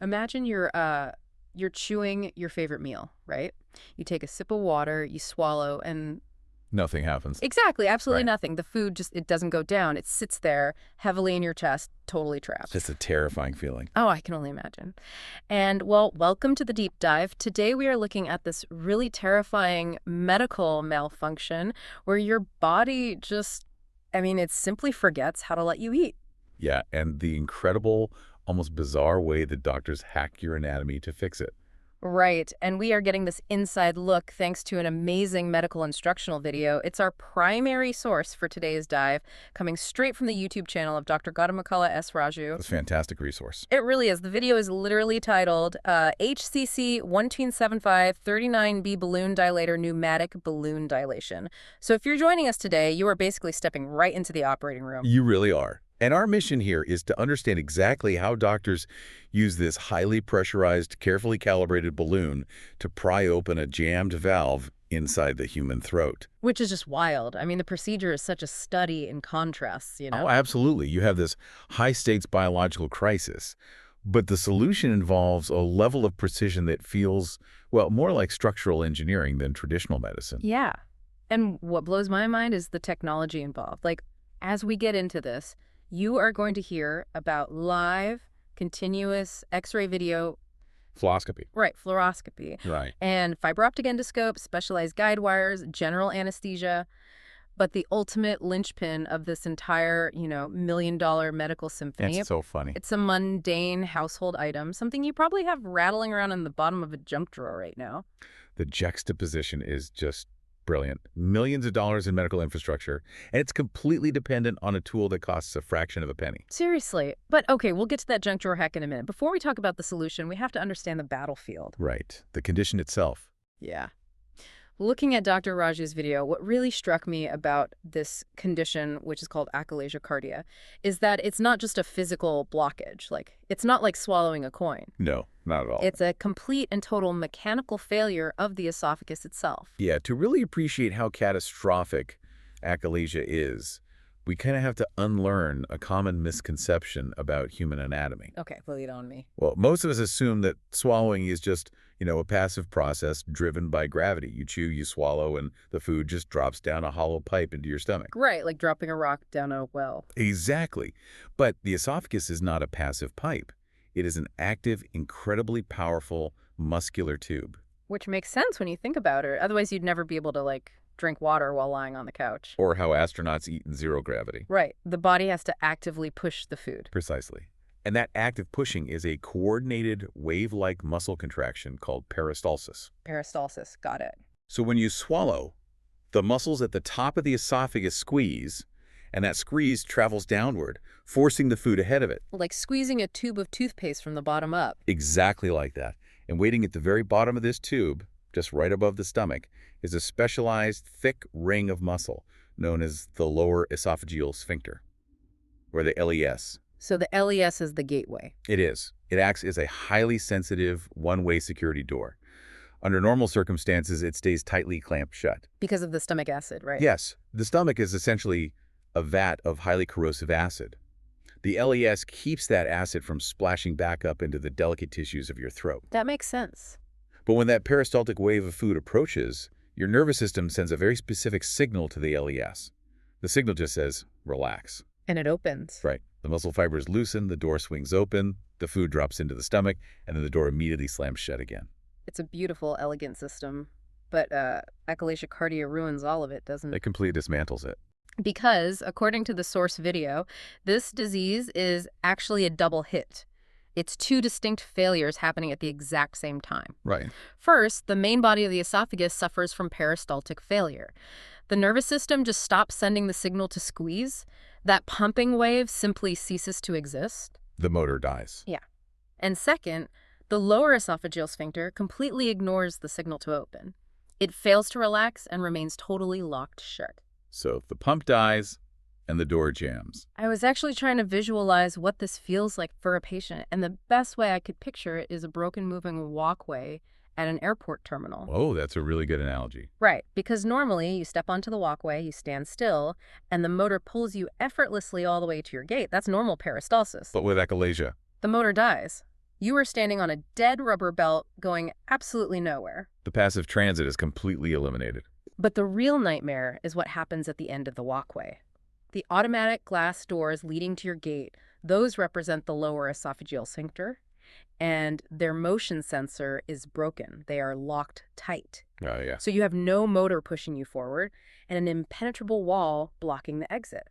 Imagine you're chewing your favorite meal, right? You take a sip of water, you swallow, and Nothing happens. exactly, absolutely Right. nothing. The food just, it doesn't go down. It sits there heavily in your chest, totally trapped. It's a terrifying feeling. Oh, I can only imagine. And well, welcome to the deep dive. Today we are looking at this really terrifying medical malfunction where your body just, it simply forgets how to let you eat. Yeah, and the incredible, almost bizarre way that doctors hack your anatomy to fix it. Right, and we are getting this inside look thanks to an amazing medical instructional video. It's our primary source for today's dive, coming straight from the YouTube channel of Dr. Gautamukala S. Raju. It's a fantastic resource. It really is. The video is literally titled HCC 1275 39B Balloon Dilator Pneumatic Balloon Dilation. So if you're joining us today, you are basically stepping right into the operating room. You really are. And our mission here is to understand exactly how doctors use this highly pressurized, carefully calibrated balloon to pry open a jammed valve inside the human throat. Which is just wild. The procedure is such a study in contrasts, you know? Oh, absolutely. You have this high-stakes biological crisis, but the solution involves a level of precision that feels, well, more like structural engineering than traditional medicine. Yeah. And what blows my mind is the technology involved. Like, as we get into this, you are going to hear about live, continuous X-ray video, Fluoroscopy. right, fluoroscopy, Right. and fiber optic endoscope, specialized guide wires, general anesthesia. But the ultimate linchpin of this entire, million-dollar medical symphony, It's so funny. it's a mundane household item, something you probably have rattling around in the bottom of a junk drawer right now. The juxtaposition is just brilliant. Millions of dollars in medical infrastructure, and it's completely dependent on a tool that costs a fraction of a penny. Seriously. But okay, we'll get to that junk drawer hack in a minute. Before we talk about the solution, we have to understand the battlefield. Right. The condition itself. Yeah. Looking at Dr. Raju's video, what really struck me about this condition, which is called achalasia cardia, is that it's not just a physical blockage. Like, it's not like swallowing a coin. No, not at all. It's a complete and total mechanical failure of the esophagus itself. Yeah, to really appreciate how catastrophic achalasia is, we kind of have to unlearn a common misconception about human anatomy. Okay, lead on me. Well, most of us assume that swallowing is just, a passive process driven by gravity. You chew, you swallow, and the food just drops down a hollow pipe into your stomach. Right, like dropping a rock down a well. Exactly. But the esophagus is not a passive pipe. It is an active, incredibly powerful muscular tube. Which makes sense when you think about it. Otherwise, you'd never be able to, drink water while lying on the couch. Or how astronauts eat in zero gravity. Right. The body has to actively push the food. Precisely. And that active pushing is a coordinated wave-like muscle contraction called peristalsis. Peristalsis. Got it. So when you swallow, the muscles at the top of the esophagus squeeze, and that squeeze travels downward, forcing the food ahead of it. Like squeezing a tube of toothpaste from the bottom up. Exactly like that. And waiting at the very bottom of this tube, just right above the stomach, is a specialized thick ring of muscle known as the lower esophageal sphincter, or the LES. So the LES is the gateway. It is. It acts as a highly sensitive one-way security door. Under normal circumstances, it stays tightly clamped shut. Because of the stomach acid, right? Yes, the stomach is essentially a vat of highly corrosive acid. The LES keeps that acid from splashing back up into the delicate tissues of your throat. That makes sense. But when that peristaltic wave of food approaches, your nervous system sends a very specific signal to the LES. The signal just says, relax. And it opens. Right. The muscle fibers loosen, the door swings open, the food drops into the stomach, and then the door immediately slams shut again. It's a beautiful, elegant system. But achalasia cardia ruins all of it, doesn't It it? completely dismantles it. Because, according to the source video, this disease is actually a double hit. It's two distinct failures happening at the exact same time. Right. First, the main body of the esophagus suffers from peristaltic failure. The nervous system just stops sending the signal to squeeze. That pumping wave simply ceases to exist. The motor dies. Yeah. And second, the lower esophageal sphincter completely ignores the signal to open. It fails to relax and remains totally locked shut. So the pump dies and the door jams. I was actually trying to visualize what this feels like for a patient, and the best way I could picture it is a broken moving walkway at an airport terminal. Oh, that's a really good analogy. Right, because normally you step onto the walkway, you stand still, and the motor pulls you effortlessly all the way to your gate. That's normal peristalsis. But with achalasia, The motor dies. You are standing on a dead rubber belt going absolutely nowhere. The passive transit is completely eliminated. But the real nightmare is what happens at the end of the walkway. The automatic glass doors leading to your gate, those represent the lower esophageal sphincter, and their motion sensor is broken. They are locked tight. Oh, yeah. So you have no motor pushing you forward and an impenetrable wall blocking the exit.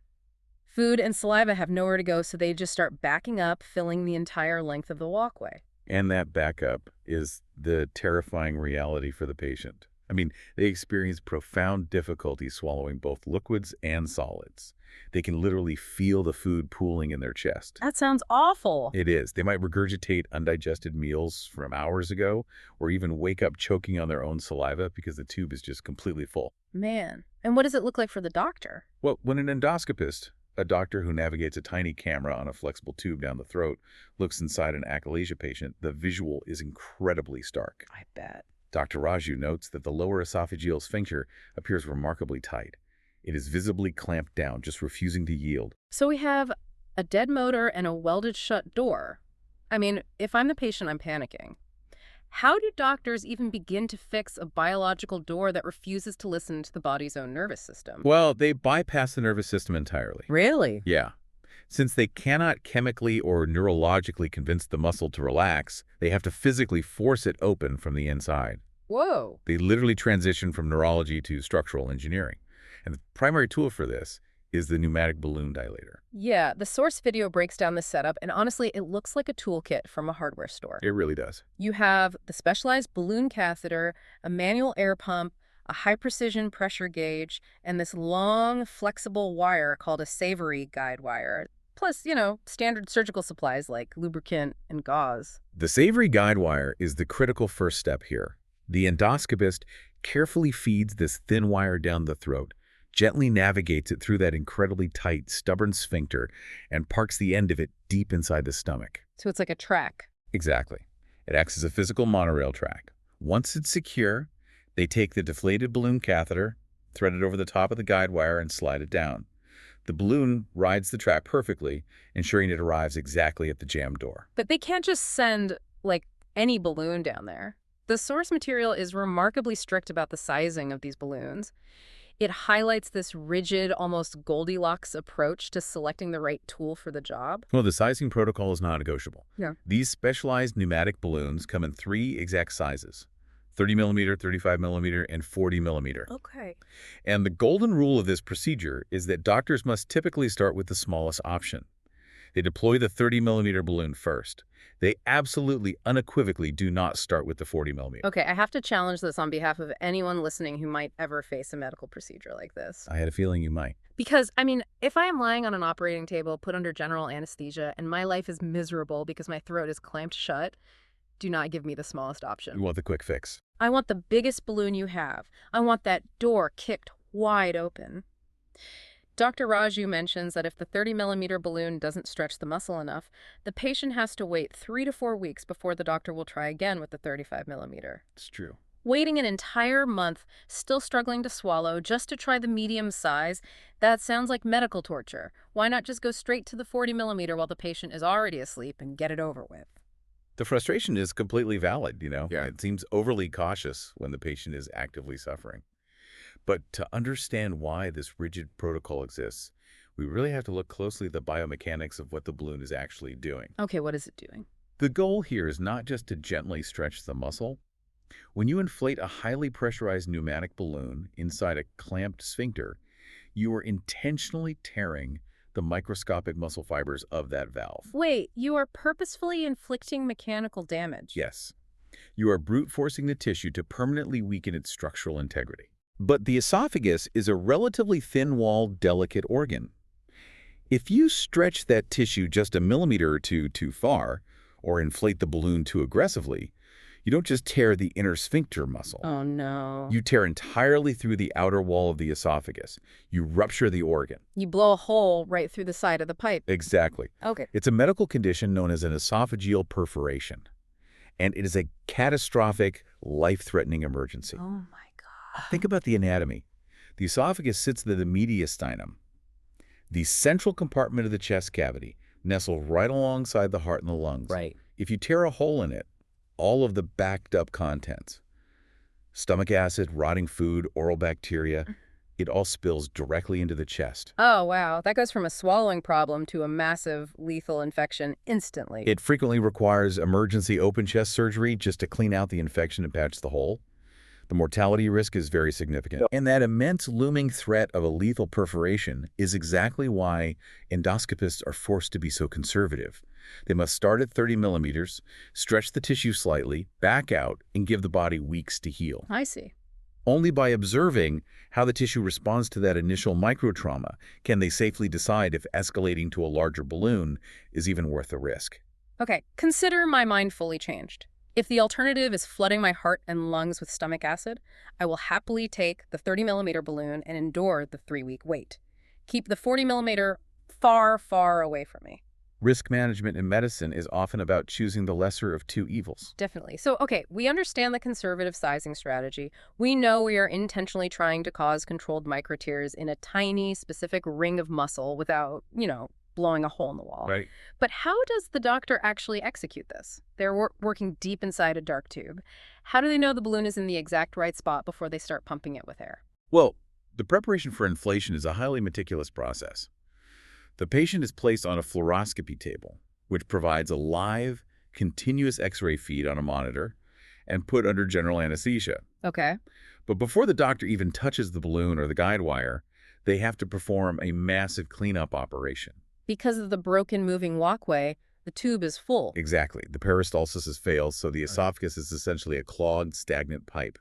Food and saliva have nowhere to go, so they just start backing up, filling the entire length of the walkway. And that backup is the terrifying reality for the patient. I mean, they experience profound difficulty swallowing both liquids and solids. They can literally feel the food pooling in their chest. That sounds awful. It is. They might regurgitate undigested meals from hours ago, or even wake up choking on their own saliva because the tube is just completely full. Man. And what does it look like for the doctor? Well, when an endoscopist, a doctor who navigates a tiny camera on a flexible tube down the throat, looks inside an achalasia patient, the visual is incredibly stark. I bet. Dr. Raju notes that the lower esophageal sphincter appears remarkably tight. It is visibly clamped down, just refusing to yield. So we have a dead motor and a welded shut door. I mean, if I'm the patient, I'm panicking. How do doctors even begin to fix a biological door that refuses to listen to the body's own nervous system? Well, they bypass the nervous system entirely. Really? Yeah. Since they cannot chemically or neurologically convince the muscle to relax, they have to physically force it open from the inside. Whoa. They literally transition from neurology to structural engineering. And the primary tool for this is the pneumatic balloon dilator. Yeah, the source video breaks down the setup, and honestly, it looks like a toolkit from a hardware store. It really does. You have the specialized balloon catheter, a manual air pump, a high-precision pressure gauge, and this long, flexible wire called a Savory guide wire. Plus, standard surgical supplies like lubricant and gauze. The Savory guide wire is the critical first step here. The endoscopist carefully feeds this thin wire down the throat, gently navigates it through that incredibly tight, stubborn sphincter, and parks the end of it deep inside the stomach. So it's like a track. Exactly. It acts as a physical monorail track. Once it's secure, they take the deflated balloon catheter, thread it over the top of the guide wire, and slide it down. The balloon rides the track perfectly, ensuring it arrives exactly at the jammed door. But they can't just send, any balloon down there. The source material is remarkably strict about the sizing of these balloons. It highlights this rigid, almost Goldilocks approach to selecting the right tool for the job. Well, the sizing protocol is non-negotiable. Yeah. These specialized pneumatic balloons come in 3 exact sizes: 30 millimeter, 35 millimeter, and 40 millimeter. Okay. And the golden rule of this procedure is that doctors must typically start with the smallest option. They deploy the 30 millimeter balloon first. They absolutely, unequivocally do not start with the 40 millimeter. Okay, I have to challenge this on behalf of anyone listening who might ever face a medical procedure like this. I had a feeling you might. Because, if I am lying on an operating table put under general anesthesia and my life is miserable because my throat is clamped shut, do not give me the smallest option. You want the quick fix. I want the biggest balloon you have. I want that door kicked wide open. Dr. Raju mentions that if the 30 millimeter balloon doesn't stretch the muscle enough, the patient has to wait 3 to 4 weeks before the doctor will try again with the 35 millimeter. It's true. Waiting an entire month, still struggling to swallow, just to try the medium size, that sounds like medical torture. Why not just go straight to the 40 millimeter while the patient is already asleep and get it over with? The frustration is completely valid, Yeah. It seems overly cautious when the patient is actively suffering. But to understand why this rigid protocol exists, we really have to look closely at the biomechanics of what the balloon is actually doing. Okay, what is it doing? The goal here is not just to gently stretch the muscle. When you inflate a highly pressurized pneumatic balloon inside a clamped sphincter, you are intentionally tearing the microscopic muscle fibers of that valve. Wait, you are purposefully inflicting mechanical damage. Yes. You are brute forcing the tissue to permanently weaken its structural integrity. But the esophagus is a relatively thin-walled, delicate organ. If you stretch that tissue just a millimeter or two too far, or inflate the balloon too aggressively, you don't just tear the inner sphincter muscle. Oh, no. You tear entirely through the outer wall of the esophagus. You rupture the organ. You blow a hole right through the side of the pipe. Exactly. Okay. It's a medical condition known as an esophageal perforation, and it is a catastrophic, life-threatening emergency. Oh, my God. Think about the anatomy. The esophagus sits in the mediastinum, the central compartment of the chest cavity, nestled right alongside the heart and the lungs. Right. If you tear a hole in it, all of the backed up contents, stomach acid, rotting food, oral bacteria, it all spills directly into the chest. Oh, wow. That goes from a swallowing problem to a massive lethal infection instantly. It frequently requires emergency open chest surgery just to clean out the infection and patch the hole. The mortality risk is very significant. And that immense looming threat of a lethal perforation is exactly why endoscopists are forced to be so conservative. They must start at 30 millimeters, stretch the tissue slightly, back out, and give the body weeks to heal. I see. Only by observing how the tissue responds to that initial microtrauma can they safely decide if escalating to a larger balloon is even worth the risk. Okay, consider my mind fully changed. If the alternative is flooding my heart and lungs with stomach acid, I will happily take the 30-millimeter balloon and endure the 3-week wait. Keep the 40-millimeter far, far away from me. Risk management in medicine is often about choosing the lesser of two evils. Definitely. So, okay, we understand the conservative sizing strategy. We know we are intentionally trying to cause controlled microtears in a tiny, specific ring of muscle without, blowing a hole in the wall. Right. But how does the doctor actually execute this? They're working deep inside a dark tube. How do they know the balloon is in the exact right spot before they start pumping it with air? Well, the preparation for inflation is a highly meticulous process. The patient is placed on a fluoroscopy table, which provides a live, continuous X-ray feed on a monitor, and put under general anesthesia. Okay. But before the doctor even touches the balloon or the guide wire, they have to perform a massive cleanup operation. Because of the broken moving walkway, the tube is full. Exactly. The peristalsis has failed, so the esophagus is essentially a clogged, stagnant pipe.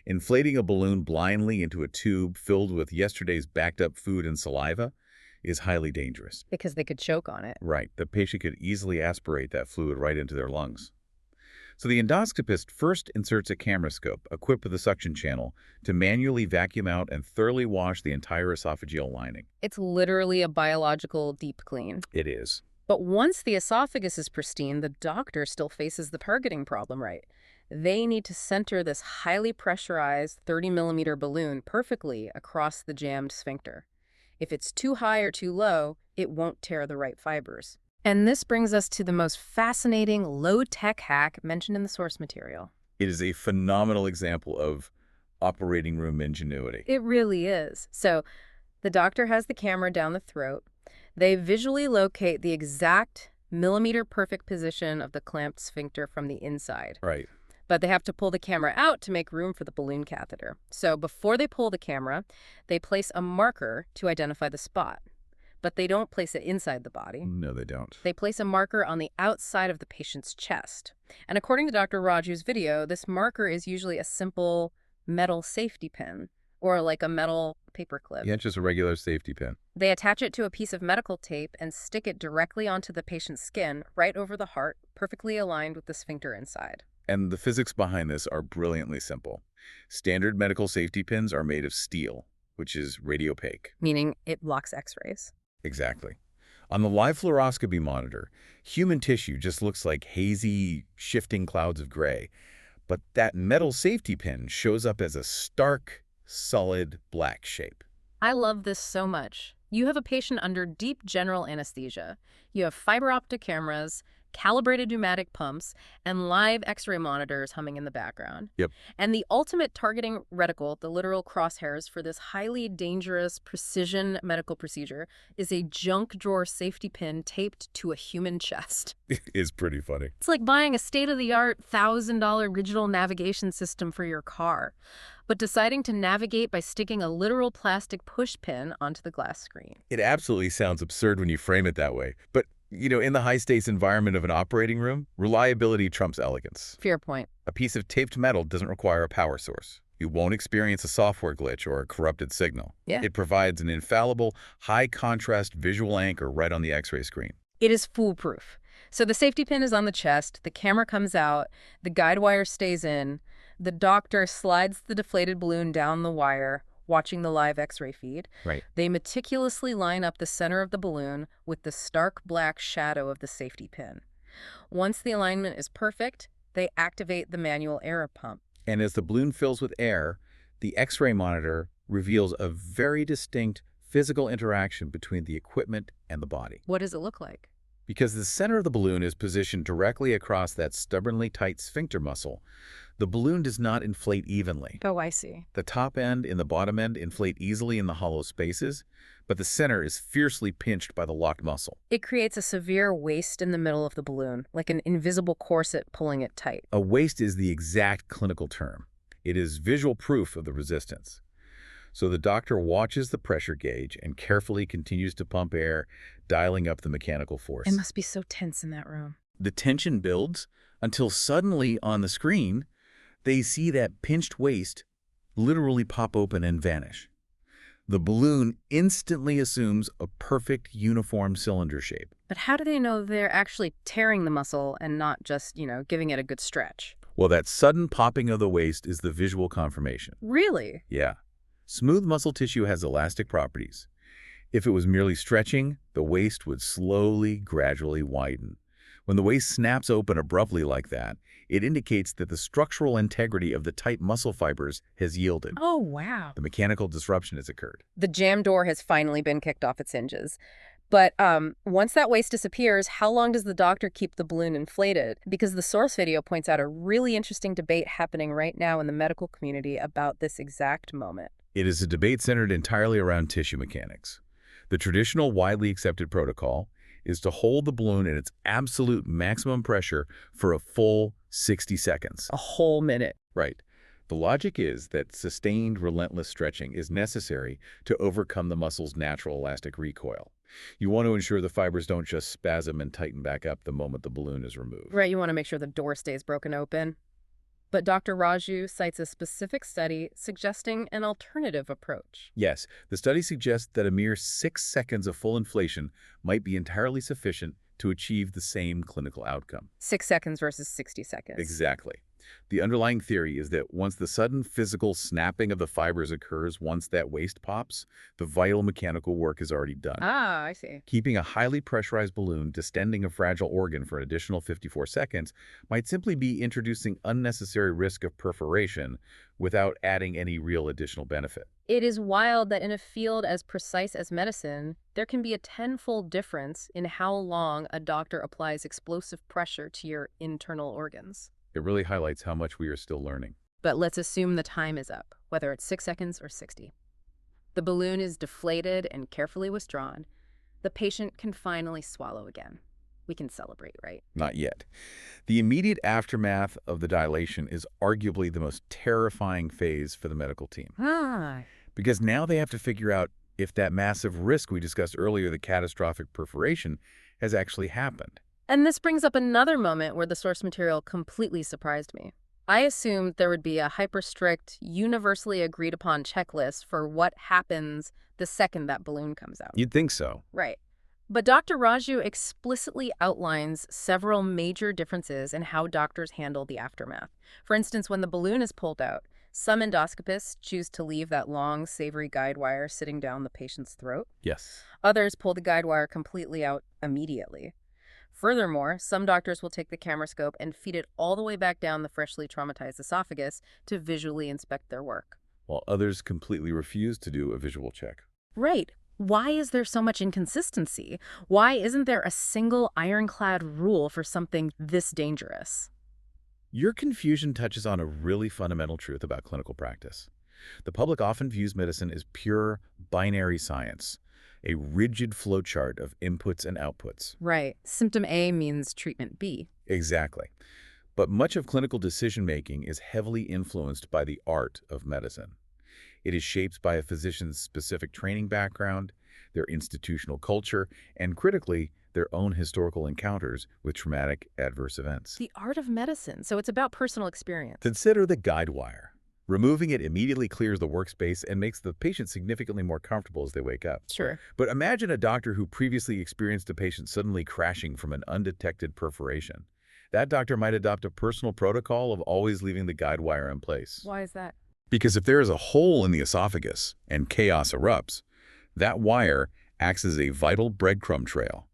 Inflating a balloon blindly into a tube filled with yesterday's backed-up food and saliva is highly dangerous. Because they could choke on it. Right. The patient could easily aspirate that fluid right into their lungs. So the endoscopist first inserts a camera scope equipped with a suction channel to manually vacuum out and thoroughly wash the entire esophageal lining. It's literally a biological deep clean. It is. But once the esophagus is pristine, the doctor still faces the targeting problem, right? They need to center this highly pressurized 30-millimeter balloon perfectly across the jammed sphincter. If it's too high or too low, it won't tear the right fibers. And this brings us to the most fascinating low-tech hack mentioned in the source material. It is a phenomenal example of operating room ingenuity. It really is. So the doctor has the camera down the throat. They visually locate the exact millimeter-perfect position of the clamped sphincter from the inside. Right. But they have to pull the camera out to make room for the balloon catheter. So before they pull the camera, they place a marker to identify the spot. But they don't place it inside the body. No, they don't. They place a marker on the outside of the patient's chest. And according to Dr. Raju's video, this marker is usually a simple metal safety pin or like a metal paperclip. Yeah, just a regular safety pin. They attach it to a piece of medical tape and stick it directly onto the patient's skin, right over the heart, perfectly aligned with the sphincter inside. And the physics behind this are brilliantly simple. Standard medical safety pins are made of steel, which is radiopaque. Meaning it blocks X-rays. Exactly. On the live fluoroscopy monitor, human tissue just looks like hazy, shifting clouds of gray. But that metal safety pin shows up as a stark, solid black shape. I love this so much. You have a patient under deep general anesthesia. You have fiber optic cameras, calibrated pneumatic pumps, and live X-ray monitors humming in the background. Yep. And the ultimate targeting reticle, the literal crosshairs for this highly dangerous precision medical procedure, is a junk drawer safety pin taped to a human chest. It is pretty funny. It's like buying a state-of-the-art $1,000 digital navigation system for your car, but deciding to navigate by sticking a literal plastic push pin onto the glass screen. It absolutely sounds absurd when you frame it that way. But, in the high-stakes environment of an operating room, reliability trumps elegance. Fair point. A piece of taped metal doesn't require a power source. You won't experience a software glitch or a corrupted signal. Yeah. It provides an infallible, high-contrast visual anchor right on the X-ray screen. It is foolproof. So the safety pin is on the chest, the camera comes out, the guide wire stays in, the doctor slides the deflated balloon down the wire, watching the live X-ray feed. Right. They meticulously line up the center of the balloon with the stark black shadow of the safety pin. Once the alignment is perfect, they activate the manual air pump. And as the balloon fills with air, the X-ray monitor reveals a very distinct physical interaction between the equipment and the body. What does it look like? Because the center of the balloon is positioned directly across that stubbornly tight sphincter muscle, the balloon does not inflate evenly. Oh, I see. The top end and the bottom end inflate easily in the hollow spaces, but the center is fiercely pinched by the locked muscle. It creates a severe waist in the middle of the balloon, like an invisible corset pulling it tight. A waist is the exact clinical term. It is visual proof of the resistance. So the doctor watches the pressure gauge and carefully continues to pump air, dialing up the mechanical force. It must be so tense in that room. The tension builds until suddenly on the screen, they see that pinched waist literally pop open and vanish. The balloon instantly assumes a perfect uniform cylinder shape. But how do they know they're actually tearing the muscle and not just, giving it a good stretch? Well, that sudden popping of the waist is the visual confirmation. Really? Yeah. Smooth muscle tissue has elastic properties. If it was merely stretching, the waist would slowly, gradually widen. When the waist snaps open abruptly like that, it indicates that the structural integrity of the tight muscle fibers has yielded. Oh, wow. The mechanical disruption has occurred. The jam door has finally been kicked off its hinges. But once that waist disappears, how long does the doctor keep the balloon inflated? Because the source video points out a really interesting debate happening right now in the medical community about this exact moment. It is a debate centered entirely around tissue mechanics. The traditional, widely accepted protocol is to hold the balloon at its absolute maximum pressure for a full 60 seconds. A whole minute. Right. The logic is that sustained, relentless stretching is necessary to overcome the muscle's natural elastic recoil. You want to ensure the fibers don't just spasm and tighten back up the moment the balloon is removed. Right, you want to make sure the door stays broken open. But Dr. Raju cites a specific study suggesting an alternative approach. Yes, the study suggests that a mere 6 seconds of full inflation might be entirely sufficient to achieve the same clinical outcome. 6 seconds versus 60 seconds. Exactly. The underlying theory is that once the sudden physical snapping of the fibers occurs once that waist pops, the vital mechanical work is already done. Ah, I see. Keeping a highly pressurized balloon distending a fragile organ for an additional 54 seconds might simply be introducing unnecessary risk of perforation without adding any real additional benefit. It is wild that in a field as precise as medicine, there can be a tenfold difference in how long a doctor applies explosive pressure to your internal organs. It really highlights how much we are still learning. But let's assume the time is up, whether it's 6 seconds or 60. The balloon is deflated and carefully withdrawn. The patient can finally swallow again. We can celebrate, right? Not yet. The immediate aftermath of the dilation is arguably the most terrifying phase for the medical team. Because now they have to figure out if that massive risk we discussed earlier, the catastrophic perforation, has actually happened. And this brings up another moment where the source material completely surprised me. I assumed there would be a hyper-strict, universally agreed-upon checklist for what happens the second that balloon comes out. You'd think so. Right. But Dr. Raju explicitly outlines several major differences in how doctors handle the aftermath. For instance, when the balloon is pulled out, some endoscopists choose to leave that long, savory guide wire sitting down the patient's throat. Yes. Others pull the guide wire completely out immediately. Furthermore, some doctors will take the camera scope and feed it all the way back down the freshly traumatized esophagus to visually inspect their work. While others completely refuse to do a visual check. Right. Why is there so much inconsistency? Why isn't there a single ironclad rule for something this dangerous? Your confusion touches on a really fundamental truth about clinical practice. The public often views medicine as pure binary science, a rigid flowchart of inputs and outputs. Right. Symptom A means treatment B. Exactly. But much of clinical decision-making is heavily influenced by the art of medicine. It is shaped by a physician's specific training background, their institutional culture, and critically, their own historical encounters with traumatic adverse events. The art of medicine, so it's about personal experience. Consider the guide wire. Removing it immediately clears the workspace and makes the patient significantly more comfortable as they wake up. Sure. But imagine a doctor who previously experienced a patient suddenly crashing from an undetected perforation. That doctor might adopt a personal protocol of always leaving the guide wire in place. Why is that? Because if there is a hole in the esophagus and chaos erupts, that wire acts as a vital breadcrumb trail.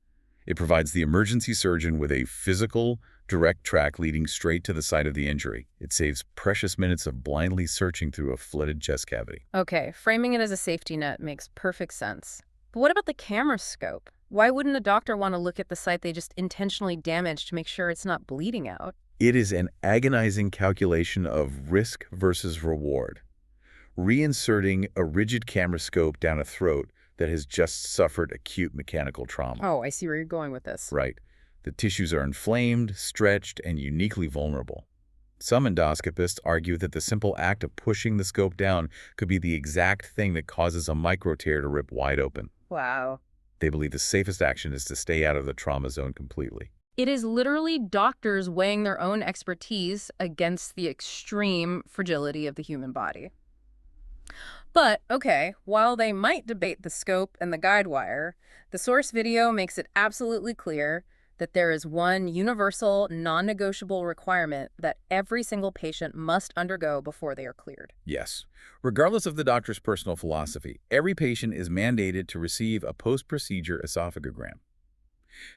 It provides the emergency surgeon with a physical, direct track leading straight to the site of the injury. It saves precious minutes of blindly searching through a flooded chest cavity. Okay, framing it as a safety net makes perfect sense. But what about the camera scope? Why wouldn't a doctor want to look at the site they just intentionally damaged to make sure it's not bleeding out? It is an agonizing calculation of risk versus reward. Reinserting a rigid camera scope down a throat that has just suffered acute mechanical trauma. Oh, I see where you're going with this. Right. The tissues are inflamed, stretched, and uniquely vulnerable. Some endoscopists argue that the simple act of pushing the scope down could be the exact thing that causes a micro tear to rip wide open. Wow. They believe the safest action is to stay out of the trauma zone completely. It is literally doctors weighing their own expertise against the extreme fragility of the human body. But, okay, while they might debate the scope and the guide wire, the source video makes it absolutely clear that there is one universal, non-negotiable requirement that every single patient must undergo before they are cleared. Yes. Regardless of the doctor's personal philosophy, every patient is mandated to receive a post-procedure esophagogram.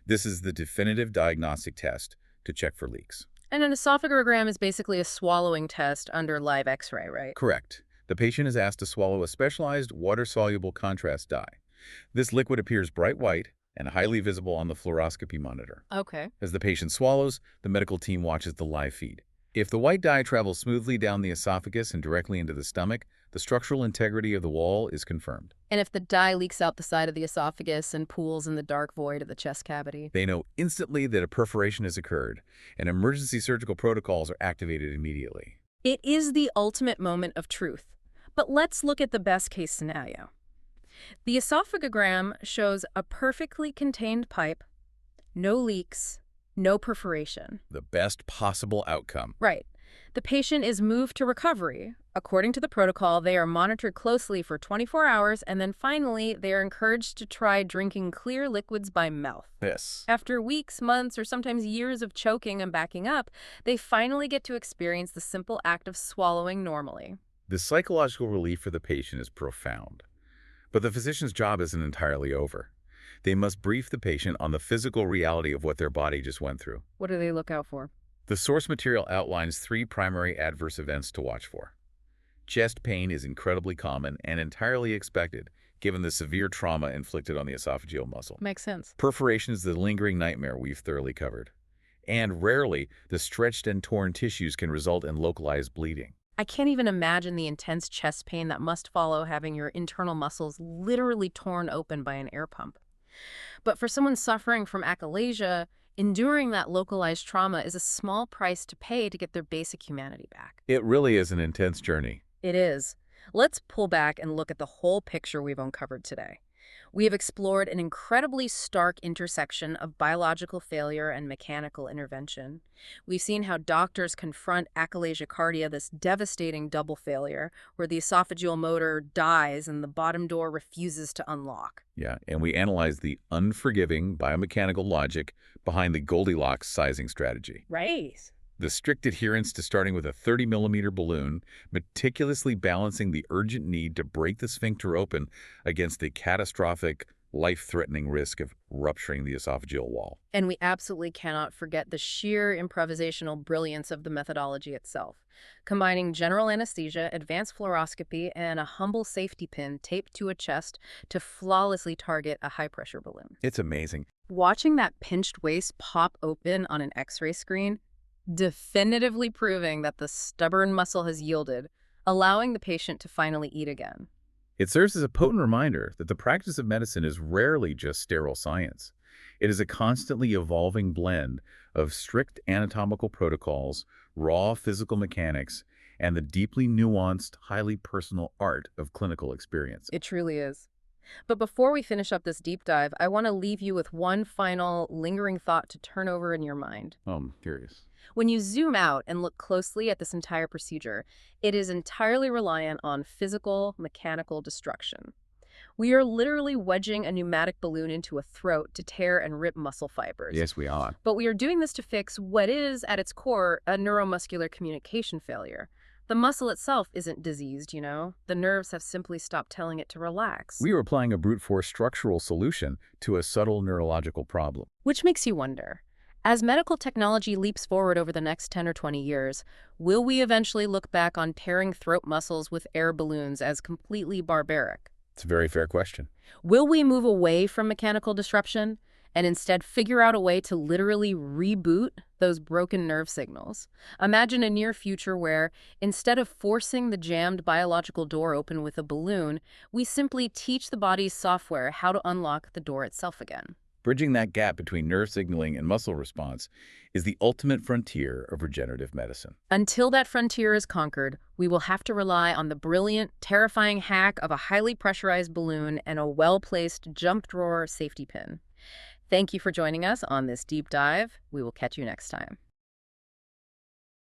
This is the definitive diagnostic test to check for leaks. And an esophagogram is basically a swallowing test under live X-ray, right? Correct. The patient is asked to swallow a specialized water-soluble contrast dye. This liquid appears bright white and highly visible on the fluoroscopy monitor. Okay. As the patient swallows, the medical team watches the live feed. If the white dye travels smoothly down the esophagus and directly into the stomach, the structural integrity of the wall is confirmed. And if the dye leaks out the side of the esophagus and pools in the dark void of the chest cavity? They know instantly that a perforation has occurred, and emergency surgical protocols are activated immediately. It is the ultimate moment of truth. But let's look at the best-case scenario. The esophagogram shows a perfectly contained pipe, no leaks, no perforation. The best possible outcome. Right. The patient is moved to recovery. According to the protocol, they are monitored closely for 24 hours, and then finally, they are encouraged to try drinking clear liquids by mouth. Yes. After weeks, months, or sometimes years of choking and backing up, they finally get to experience the simple act of swallowing normally. The psychological relief for the patient is profound. But the physician's job isn't entirely over. They must brief the patient on the physical reality of what their body just went through. What do they look out for? The source material outlines 3 primary adverse events to watch for. Chest pain is incredibly common and entirely expected, given the severe trauma inflicted on the esophageal muscle. Makes sense. Perforation is the lingering nightmare we've thoroughly covered. And rarely, the stretched and torn tissues can result in localized bleeding. I can't even imagine the intense chest pain that must follow having your internal muscles literally torn open by an air pump. But for someone suffering from achalasia, enduring that localized trauma is a small price to pay to get their basic humanity back. It really is an intense journey. It is. Let's pull back and look at the whole picture we've uncovered today. We have explored an incredibly stark intersection of biological failure and mechanical intervention. We've seen how doctors confront achalasia cardia, this devastating double failure, where the esophageal motor dies and the bottom door refuses to unlock. Yeah, and we analyzed the unforgiving biomechanical logic behind the Goldilocks sizing strategy. Right. The strict adherence to starting with a 30-millimeter balloon, meticulously balancing the urgent need to break the sphincter open against the catastrophic, life-threatening risk of rupturing the esophageal wall. And we absolutely cannot forget the sheer improvisational brilliance of the methodology itself, combining general anesthesia, advanced fluoroscopy, and a humble safety pin taped to a chest to flawlessly target a high-pressure balloon. It's amazing. Watching that pinched waist pop open on an X-ray screen, definitively proving that the stubborn muscle has yielded, allowing the patient to finally eat again. It serves as a potent reminder that the practice of medicine is rarely just sterile science. It is a constantly evolving blend of strict anatomical protocols, raw physical mechanics, and the deeply nuanced, highly personal art of clinical experience. It truly is. But before we finish up this deep dive, I want to leave you with one final lingering thought to turn over in your mind. I'm curious. When you zoom out and look closely at this entire procedure, it is entirely reliant on physical, mechanical destruction. We are literally wedging a pneumatic balloon into a throat to tear and rip muscle fibers. Yes, we are. But we are doing this to fix what is, at its core, a neuromuscular communication failure. The muscle itself isn't diseased, you know? The nerves have simply stopped telling it to relax. We are applying a brute force structural solution to a subtle neurological problem. Which makes you wonder, as medical technology leaps forward over the next 10 or 20 years, will we eventually look back on tearing throat muscles with air balloons as completely barbaric? It's a very fair question. Will we move away from mechanical disruption and instead figure out a way to literally reboot those broken nerve signals? Imagine a near future where, instead of forcing the jammed biological door open with a balloon, we simply teach the body's software how to unlock the door itself again. Bridging that gap between nerve signaling and muscle response is the ultimate frontier of regenerative medicine. Until that frontier is conquered, we will have to rely on the brilliant, terrifying hack of a highly pressurized balloon and a well-placed jump drawer safety pin. Thank you for joining us on this deep dive. We will catch you next time.